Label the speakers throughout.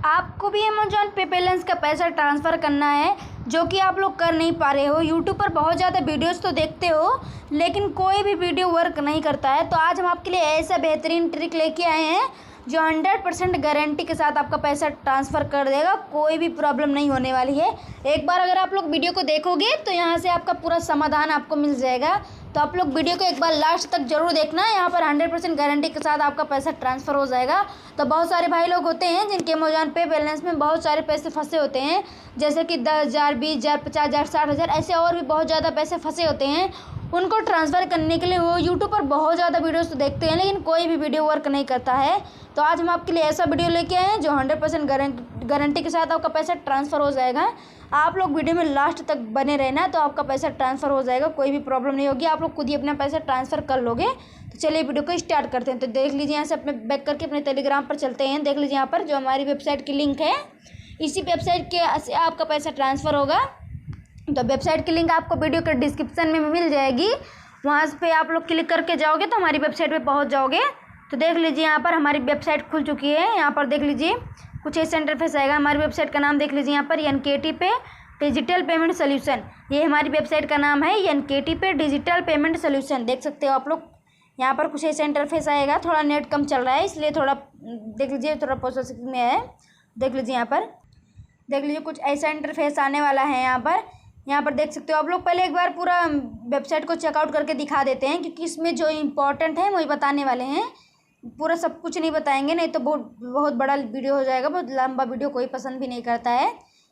Speaker 1: आपको भी अमेजॉन पे बैलेंस का पैसा ट्रांसफ़र करना है जो कि आप लोग कर नहीं पा रहे हो। यूट्यूब पर बहुत ज़्यादा वीडियोस तो देखते हो लेकिन कोई भी वीडियो वर्क नहीं करता है। तो आज हम आपके लिए ऐसा बेहतरीन ट्रिक लेके आए हैं जो 100% गारंटी के साथ आपका पैसा ट्रांसफ़र कर देगा। कोई भी प्रॉब्लम नहीं होने वाली है। एक बार अगर आप लोग वीडियो को देखोगे तो यहाँ से आपका पूरा समाधान आपको मिल जाएगा। तो आप लोग वीडियो को एक बार लास्ट तक जरूर देखना। यहाँ पर 100% गारंटी के साथ आपका पैसा ट्रांसफ़र हो जाएगा। तो बहुत सारे भाई लोग होते हैं जिनके अमेजॉन पे बैलेंस में बहुत सारे पैसे फंसे होते हैं, जैसे कि 10,000, 20,000, 50,000, 60,000 ऐसे और भी बहुत ज़्यादा पैसे फंसे होते हैं। उनको ट्रांसफ़र करने के लिए वो यूट्यूब पर बहुत ज़्यादा वीडियोस तो देखते हैं लेकिन कोई भी वीडियो वर्क नहीं करता है। तो आज हम आपके लिए ऐसा वीडियो लेके आए हैं जो 100% गारंटी के साथ आपका पैसा ट्रांसफ़र हो जाएगा। आप लोग वीडियो में लास्ट तक बने रहना तो आपका पैसा ट्रांसफ़र हो जाएगा। कोई भी प्रॉब्लम नहीं होगी, आप लोग खुद ही अपना पैसा ट्रांसफ़र कर लोगे। तो चलिए वीडियो को स्टार्ट करते हैं। तो देख लीजिए यहाँ से अपने बैक करके अपने टेलीग्राम पर चलते हैं। देख लीजिए यहाँ पर जो हमारी वेबसाइट की लिंक है, इसी वेबसाइट के से आपका पैसा ट्रांसफ़र होगा। तो वेबसाइट की लिंक आपको वीडियो के डिस्क्रिप्शन में मिल जाएगी। वहाँ पे आप लोग क्लिक करके जाओगे तो हमारी वेबसाइट पे पहुँच जाओगे। तो देख लीजिए यहाँ पर हमारी वेबसाइट खुल चुकी है। यहाँ पर देख लीजिए कुछ ऐसा इंटरफेस आएगा। हमारी वेबसाइट का नाम देख लीजिए यहाँ पर NKT पे डिजिटल पेमेंट सोल्यूशन, ये हमारी वेबसाइट का नाम है NKT पे डिजिटल पेमेंट सोल्यूशन। देख सकते हो आप लोग यहाँ पर कुछ ऐसा इंटरफेस आएगा। थोड़ा नेट कम चल रहा है इसलिए थोड़ा देख लीजिए, थोड़ा प्रोसेसिंग में है। देख लीजिए यहाँ पर देख लीजिए कुछ ऐसा इंटरफेस आने वाला है। यहाँ पर देख सकते हो आप लोग। पहले एक बार पूरा वेबसाइट को चेकआउट करके दिखा देते हैं क्योंकि इसमें जो इम्पोर्टेंट है वही बताने वाले हैं। पूरा सब कुछ नहीं बताएंगे, नहीं तो बहुत बड़ा वीडियो हो जाएगा। बहुत लंबा वीडियो कोई पसंद भी नहीं करता है।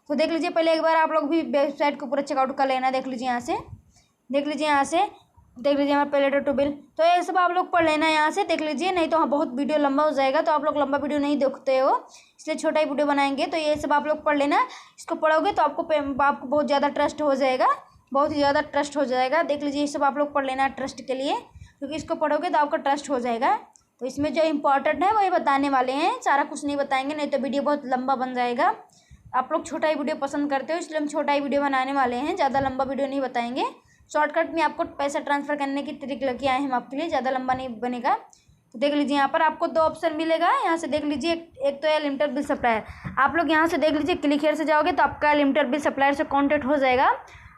Speaker 1: तो देख लीजिए पहले एक बार आप लोग भी वेबसाइट को पूरा चेकआउट कर लेना। देख लीजिए यहाँ से देख लीजिए यहाँ से देख लीजिए हमारे पे टू बिल। तो ये सब आप लोग पढ़ लेना यहाँ से। देख लीजिए, नहीं तो हाँ बहुत वीडियो लंबा हो जाएगा। तो आप लोग लंबा वीडियो नहीं देखते हो इसलिए छोटा ही वीडियो बनाएंगे। तो ये सब आप लोग पढ़ लेना। इसको पढ़ोगे तो आपको बहुत ज़्यादा ट्रस्ट हो जाएगा, बहुत ही ज़्यादा ट्रस्ट हो जाएगा। देख लीजिए ये सब आप लोग पढ़ लेना ट्रस्ट के लिए, क्योंकि इसको पढ़ोगे तो आपका ट्रस्ट हो जाएगा। तो इसमें जो इम्पोर्टेंट है वही बताने वाले हैं, सारा कुछ नहीं बताएंगे, नहीं तो वीडियो बहुत लंबा बन जाएगा। आप लोग छोटा ही वीडियो पसंद करते हो इसलिए हम छोटा ही वीडियो बनाने वाले हैं, ज़्यादा लंबा वीडियो नहीं बताएंगे। शॉर्टकट में आपको पैसा ट्रांसफ़र करने की ट्रिक लेके आए हैं हम आपके लिए, ज़्यादा लंबा नहीं बनेगा। तो देख लीजिए यहाँ पर आपको 2 ऑप्शन मिलेगा। यहाँ से देख लीजिए, एक तो है लिमिटेड बिल सप्लायर। आप लोग यहाँ से देख लीजिए क्लिक हियर से जाओगे तो आपका लिमिटेड बिल सप्लायर से कॉन्टेक्ट हो जाएगा,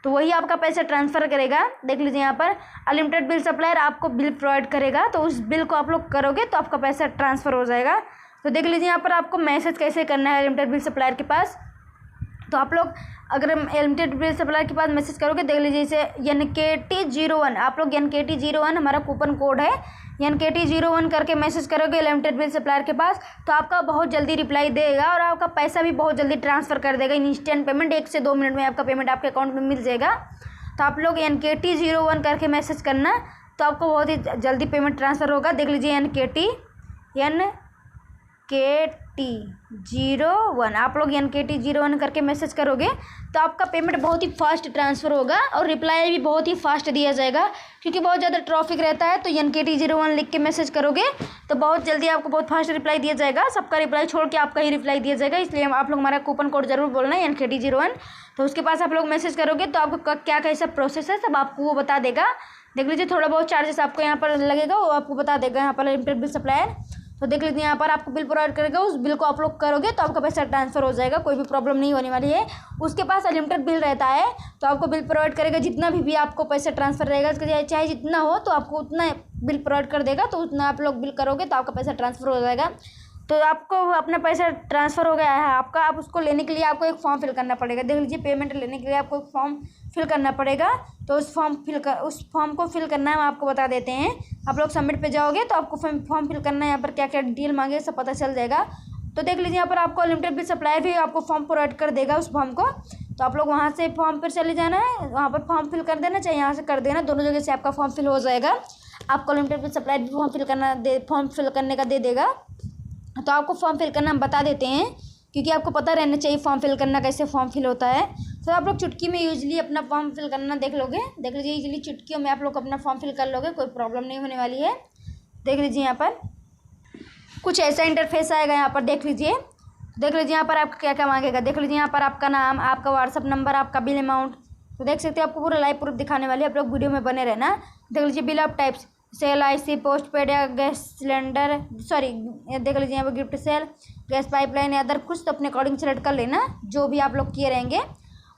Speaker 1: तो वही आपका पैसा ट्रांसफ़र करेगा। देख लीजिए यहाँ पर अनलिमिटेड बिल सप्लायर आपको बिल प्रोवाइड करेगा, तो उस बिल को आप लोग करोगे तो आपका पैसा ट्रांसफ़र हो जाएगा। तो देख लीजिए यहाँ पर आपको मैसेज कैसे करना है लिमिटेड बिल सप्लायर के पास। तो आप लोग अगर लिमिटेड बिल सप्लायर के पास मैसेज करोगे, देख लीजिए इसे NKT01, आप लोग NKT01 हमारा कूपन कोड है, NKT01 करके मैसेज करोगे लिमिटेड बिल सप्लायर के पास, तो आपका बहुत जल्दी रिप्लाई देगा और आपका पैसा भी बहुत जल्दी ट्रांसफ़र कर देगा। इंस्टेंट पेमेंट 1 से 2 मिनट में आपका पेमेंट आपके अकाउंट में मिल जाएगा। तो आप लोग NKT01 करके मैसेज करना, तो आपको बहुत ही जल्दी पेमेंट ट्रांसफ़र होगा। देख लीजिए NKT01 आप लोग NKT01 करके मैसेज करोगे तो आपका पेमेंट बहुत ही फास्ट ट्रांसफ़र होगा और रिप्लाई भी बहुत ही फास्ट दिया जाएगा, क्योंकि बहुत ज़्यादा ट्रैफिक रहता है। तो NKT01 लिख के मैसेज करोगे तो बहुत जल्दी आपको बहुत फास्ट रिप्लाई दिया जाएगा। सबका रिप्लाई छोड़ के आपका ही रिप्लाई दिया जाएगा, इसलिए आप लोग हमारा कूपन कोड जरूर बोलना है NKT01। तो उसके पास आप लोग मैसेज करोगे तो आपको क्या कैसा प्रोसेस है सब आपको वो बता देगा। देख लीजिए थोड़ा बहुत चार्जेस आपको यहाँ पर लगेगा, वो आपको बता देगा यहाँ पर लिमिटेड बिल सप्लायर। तो देख लीजिए यहाँ पर आपको बिल प्रोवाइड करेगा, उस बिल को आप लोग करोगे तो आपका पैसा ट्रांसफ़र हो जाएगा, कोई भी प्रॉब्लम नहीं होने वाली है। उसके पास अनलिमिटेड बिल रहता है तो आपको बिल प्रोवाइड करेगा, जितना भी आपको पैसा ट्रांसफ़र रहेगा उसका चाहे जितना हो तो आपको उतना बिल प्रोवाइड कर देगा। तो उतना आप लोग बिल करोगे तो आपका पैसा ट्रांसफ़र हो जाएगा। तो आपको अपना पैसा ट्रांसफ़र हो गया है आपका। आप उसको लेने के लिए आपको एक फॉर्म फिल करना पड़ेगा। देख लीजिए पेमेंट लेने के लिए आपको एक फॉर्म फिल करना पड़ेगा। तो उस फॉर्म को फिल करना है, हम आपको बता देते हैं। आप लोग सबमिट पे जाओगे तो आपको फॉर्म फिल करना है, यहाँ पर क्या क्या डिटेल मांगे सब पता चल जाएगा। तो देख लीजिए यहाँ पर आपको लिमिटेड बिल सप्लायर भी आपको फॉर्म प्रोवाइड कर देगा उस फॉर्म को। तो आप लोग वहाँ से फॉर्म पर चले जाना है, वहाँ पर फॉर्म फिल कर देना, चाहे यहाँ से कर देना, दोनों जगह से आपका फॉर्म फिल हो जाएगा। आपको लिमिटेड बिल सप्लायर भी फॉर्म फिल करने का दे देगा। तो आपको फॉर्म फिल करना हम बता देते हैं, क्योंकि आपको पता रहना चाहिए फॉर्म फिल करना कैसे फॉर्म फिल होता है। तो आप लोग चुटकी में यूजली अपना फॉर्म फिल करना देख लोगे। देख लीजिए यूजली चुटकियों में आप लोग अपना फॉर्म फिल कर लोगे, कोई प्रॉब्लम नहीं होने वाली है। देख लीजिए यहाँ पर कुछ ऐसा इंटरफेस आएगा। यहाँ पर देख लीजिए यहाँ पर आपका क्या क्या मांगेगा। देख लीजिए यहाँ पर आपका नाम, आपका व्हाट्सअप नंबर, आपका बिल अमाउंट। तो देख सकते हो आपको पूरा लाइव प्रूफ दिखाने वाले, आप लोग वीडियो में बने रहना। देख लीजिए bill of types, cell, IC, post paid या गैस सिलेंडर, सॉरी देख लीजिए यहाँ पर गिफ्ट सेल। गैस पाइपलाइन या अदर कुछ, तो अपने अकॉर्डिंग सेलेक्ट कर लेना जो भी आप लोग किए रहेंगे।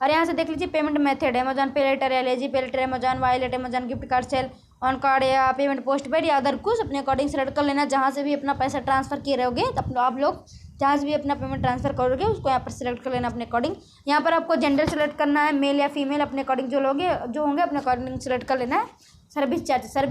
Speaker 1: और यहाँ से देख लीजिए payment method, Amazon pay later, LIG pay later, Amazon wallet, Amazon gift card, sell on card या पेमेंट पोस्ट पेड या अदर कुछ, अपने अकॉर्डिंग सेलेक्ट कर लेना। जहाँ से भी अपना पैसा ट्रांसफर किए रहोगे तो आप लोग जहाँ से भी अपना पेमेंट ट्रांसफर करोगे उसको यहाँ पर सिलेक्ट कर लेना अपने अकॉर्डिंग। यहाँ पर आपको जेंडर सेलेक्ट करना है, मेल या फीमेल, अपने अकॉर्डिंग जो होंगे अपने अकॉर्डिंग सेलेक्ट कर लेना है। सर्विस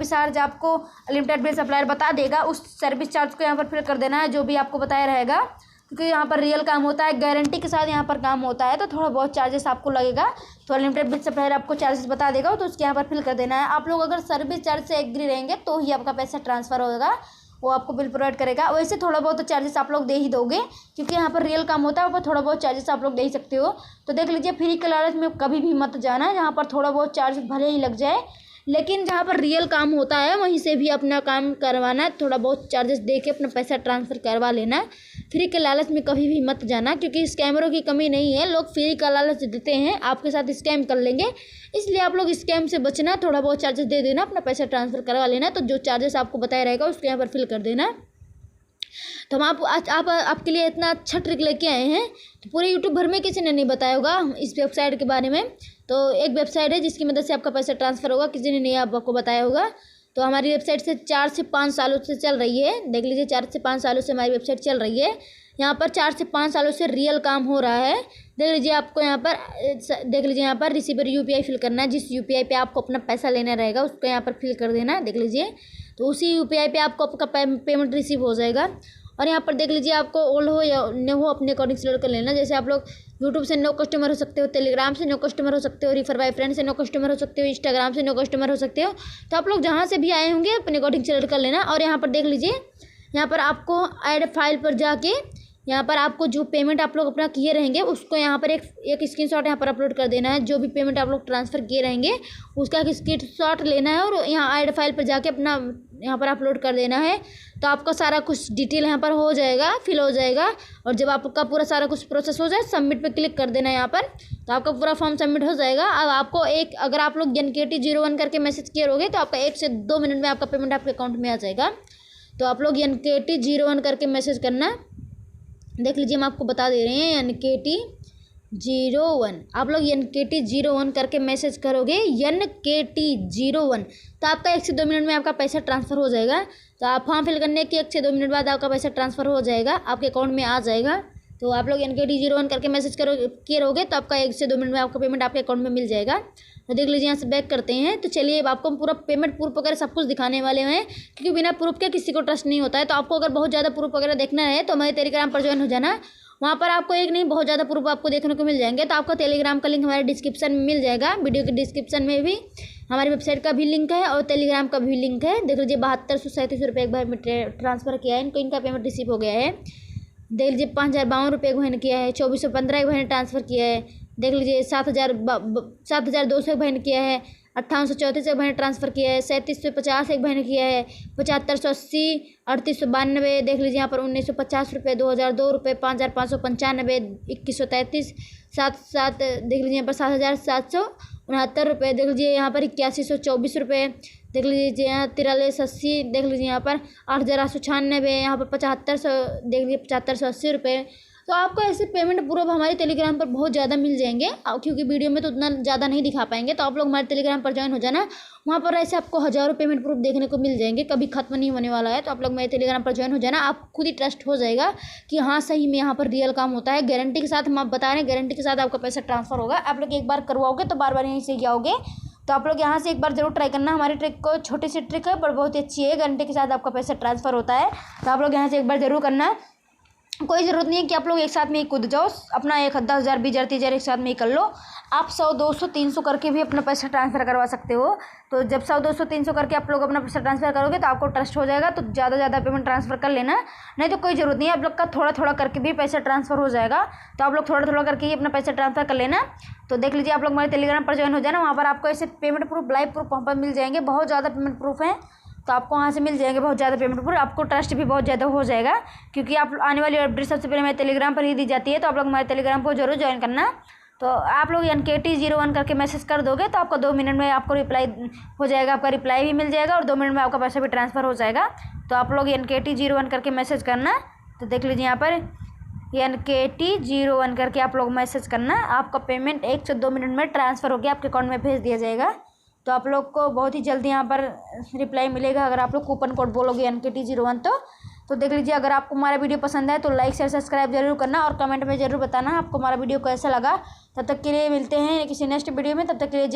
Speaker 1: चार्ज आपको लिमिटेड बिल सप्लायर बता देगा, उस सर्विस चार्ज को यहाँ पर फिल कर देना है जो भी आपको बताया रहेगा, क्योंकि यहाँ पर रियल काम होता है, गारंटी के साथ यहाँ पर काम होता है, तो थोड़ा बहुत चार्जेस आपको लगेगा। तो लिमिटेड बिल सप्लायर आपको चार्जेस बता देगा, तो उसके यहाँ पर फिल कर देना है। आप लोग अगर सर्विस चार्ज से एग्री रहेंगे तो ही आपका पैसा ट्रांसफ़र होगा, वो आपको बिल प्रोवाइड करेगा। वैसे थोड़ा बहुत तो चार्जेस आप लोग दे ही दोगे, क्योंकि यहाँ पर रियल काम होता है, वहाँ पर थोड़ा बहुत चार्जेस आप लोग दे ही सकते हो। तो देख लीजिए, फ्री के लालच में कभी भी मत जाना, जहाँ पर थोड़ा बहुत चार्ज भले ही लग जाए, लेकिन जहाँ पर रियल काम होता है वहीं से भी अपना काम करवाना, थोड़ा बहुत चार्जेस दे के अपना पैसा ट्रांसफ़र करवा लेना। फ्री के लालच में कभी भी मत जाना, क्योंकि स्कैमरों की कमी नहीं है, लोग फ्री का लालच देते हैं, आपके साथ स्कैम कर लेंगे, इसलिए आप लोग स्कैम से बचना, थोड़ा बहुत चार्जेस दे देना, अपना पैसा ट्रांसफ़र करवा लेना। तो जो चार्जेस आपको बताया रहेगा उसके यहाँ पर फिल कर देना। तो हम आपके लिए इतना अच्छा ट्रिक लेके आए हैं, तो पूरे यूट्यूब भर में किसी ने नहीं बताया होगा इस वेबसाइट के बारे में। तो एक वेबसाइट है जिसकी मदद से आपका पैसा ट्रांसफ़र होगा, किसी ने नहीं आपको बताया होगा। तो हमारी वेबसाइट से 4 से 5 सालों से चल रही है, देख लीजिए 4 से 5 सालों से हमारी वेबसाइट चल रही है। यहाँ पर 4 से 5 सालों से रियल काम हो रहा है। देख लीजिए, आपको यहाँ पर रिसीवर यूपीआई फिल करना है, जिस यूपीआई पे आपको अपना पैसा लेना रहेगा उसको यहाँ पर फिल कर देना। देख लीजिए, तो उसी यूपीआई पे आपको आपका पेमेंट रिसीव हो जाएगा। और यहाँ पर देख लीजिए, आपको ओल्ड हो या न्यू हो अपने अकॉर्डिंग सेलेक्ट कर लेना। जैसे आप लोग यूट्यूब से नो कस्टमर हो सकते हो, टेलीग्राम से नो कस्टमर हो सकते हो, रिफर बाय फ्रेंड से नो कस्टमर हो सकते हो, इंस्टाग्राम से नो कस्टमर हो सकते हो। तो आप लोग जहाँ से भी आए होंगे अपने अकॉर्डिंग सेलेक्ट कर लेना। और यहाँ पर देख लीजिए, यहाँ पर आपको ऐड फाइल पर जाके यहाँ पर आपको जो पेमेंट आप लोग अपना किए रहेंगे उसको यहाँ पर एक स्क्रीनशॉट यहाँ पर अपलोड कर देना है। जो भी पेमेंट आप लोग ट्रांसफ़र किए रहेंगे उसका एक स्क्रीनशॉट लेना है और यहाँ ऐड फाइल पर जाके अपना यहाँ पर अपलोड कर देना है। तो आपका सारा कुछ डिटेल यहाँ पर हो जाएगा, फिल हो जाएगा। और जब आपका पूरा सारा कुछ प्रोसेस हो जाए, सबमिट पे क्लिक कर देना है यहाँ पर, तो आपका पूरा फॉर्म सबमिट हो जाएगा। अब आपको अगर आप लोग NKT01 करके मैसेज किए रहोगे तो आपका 1 से 2 मिनट में आपका पेमेंट आपके अकाउंट में आ जाएगा। तो आप लोग NKT01 करके मैसेज करना। देख लीजिए, हम आपको बता दे रहे हैं NKT01, आप लोग NKT01 करके मैसेज करोगे, NKT01, तो आपका 1 से 2 मिनट में आपका पैसा ट्रांसफ़र हो जाएगा। तो आप फॉर्म फिल करने के 1 से 2 मिनट बाद आपका पैसा ट्रांसफ़र हो जाएगा, आपके अकाउंट में आ जाएगा। तो आप लोग NKT01 करके मैसेज किए रहोगे तो आपका 1 से 2 मिनट में आपका पेमेंट आपके अकाउंट में मिल जाएगा। तो देख लीजिए, यहाँ से बैक करते हैं। तो चलिए, अब आपको पूरा पेमेंट प्रूफ वगैरह सब कुछ दिखाने वाले हैं, क्योंकि बिना प्रूफ के किसी को ट्रस्ट नहीं होता है। तो आपको अगर बहुत ज़्यादा प्रूफ वगैरह देखना है तो हमारे टेलीग्राम पर ज्वाइन हो जाना। वहाँ पर आपको एक नहीं बहुत ज़्यादा प्रूफ आपको देखने को मिल जाएंगे। तो आपको टेलीग्राम का लिंक हमारे डिस्क्रिप्शन में मिल जाएगा, वीडियो के डिस्क्रिप्शन में भी हमारी वेबसाइट का भी लिंक है और टेलीग्राम का भी लिंक है। देख लीजिए, 7237 रुपये एक बार में ट्रांसफ़र किया है, इनका पेमेंट रिसीव हो गया है। देख लीजिए, 5052 रुपये एक भाई ने किया है, 2415 एक भाई ने ट्रांसफ़र किया है। देख लीजिए, 7200 एक भाई ने किया है, 5834 एक भाई ने ट्रांसफ़र किया है, 3750 एक भाई ने किया है, 7580, 3892। देख लीजिए, यहाँ पर 1950 रुपये, 2002 रुपये, 5595, 2133, 7 देख लीजिए यहाँ पर 7769 रुपये। देख लीजिए, यहाँ पर 8124 रुपये। देख लीजिए, यहाँ 4380। देख लीजिए, यहाँ पर 8896, यहाँ पर 7500, देख लीजिए 7580 रुपये। तो आपको ऐसे पेमेंट प्रूफ हमारे टेलीग्राम पर बहुत ज़्यादा मिल जाएंगे, क्योंकि वीडियो में तो उतना ज़्यादा नहीं दिखा पाएंगे। तो आप लोग हमारे टेलीग्राम पर ज्वाइन हो जाना, वहाँ पर ऐसे आपको हज़ारों पेमेंट प्रूफ देखने को मिल जाएंगे, कभी खत्म नहीं होने वाला है। तो आप लोग मेरे टेलीग्राम पर ज्वाइन हो जाना, आप खुद ही ट्रस्ट हो जाएगा कि हाँ सही में यहाँ पर रियल काम होता है। गारंटी के साथ हम आप बता रहे हैं, गारंटी के साथ आपका पैसा ट्रांसफ़र होगा। आप लोग एक बार करवाओगे तो बार बार यहीं से आओगे। तो आप लोग यहाँ से एक बार जरूर ट्राई करना। हमारी ट्रिक को छोटी सी ट्रिक है पर बहुत ही अच्छी है, गारंटी के साथ आपका पैसा ट्रांसफ़र होता है। तो आप लोग यहाँ से एक बार जरूर करना। कोई ज़रूरत नहीं है कि आप लोग एक साथ में ही कूद जाओ, अपना 10,000 20,000 30,000 एक साथ में ही कर लो। आप 100 200 300 करके भी अपना पैसा ट्रांसफ़र करवा सकते हो। तो जब 100 200 300 करके आप लोग अपना पैसा ट्रांसफ़र करोगे तो आपको ट्रस्ट हो जाएगा। तो ज़्यादा पेमेंट ट्रांसफ़र कर लेना, नहीं तो कोई ज़रूरत नहीं है। आप लोग का थोड़ा करके भी पैसा ट्रांसफ़र हो जाएगा। तो आप लोग थोड़ा करके ही अपना पैसा ट्रांसफ़र कर लेना। तो देख लीजिए, आप लोग हमारे टेलीग्राम पर ज्वाइन हो जाना, वहाँ पर आपको ऐसे पेमेंट प्रूफ लाइव प्रूफ वहाँ पर मिल जाएंगे। बहुत ज़्यादा पेमेंट प्रूफ हैं, तो आपको वहाँ से मिल जाएंगे बहुत ज़्यादा पेमेंट प्रूफ। आपको ट्रस्ट भी बहुत ज़्यादा हो जाएगा, क्योंकि आप आने वाली अपडेट सबसे पहले हमारे टेलीग्राम पर ही दी जाती है। तो आप लोग हमारे टेलीग्राम को जरूर ज्वाइन करना। तो आप लोग NKT01 करके मैसेज कर दोगे तो आपको 2 मिनट में आपको रिप्लाई हो जाएगा, आपका रिप्लाई भी मिल जाएगा और 2 मिनट में आपका पैसा भी ट्रांसफ़र हो जाएगा। तो आप लोग NKT01 करके मैसेज करना। तो देख लीजिए, यहाँ पर NKT01 करके आप लोग मैसेज करना। आपका पेमेंट 1 से 2 मिनट में ट्रांसफ़र होकर आपके अकाउंट में भेज दिया जाएगा। तो आप लोग को बहुत ही जल्दी यहाँ पर रिप्लाई मिलेगा अगर आप लोग कूपन कोड बोलोगे NKT01 तो देख लीजिए। अगर आपको हमारा वीडियो पसंद है तो लाइक शेयर सब्सक्राइब जरूर करना और कमेंट में ज़रूर बताना आपको हमारा वीडियो कैसा लगा। तब तक के लिए मिलते हैं किसी नेक्स्ट वीडियो में। तब तक के लिए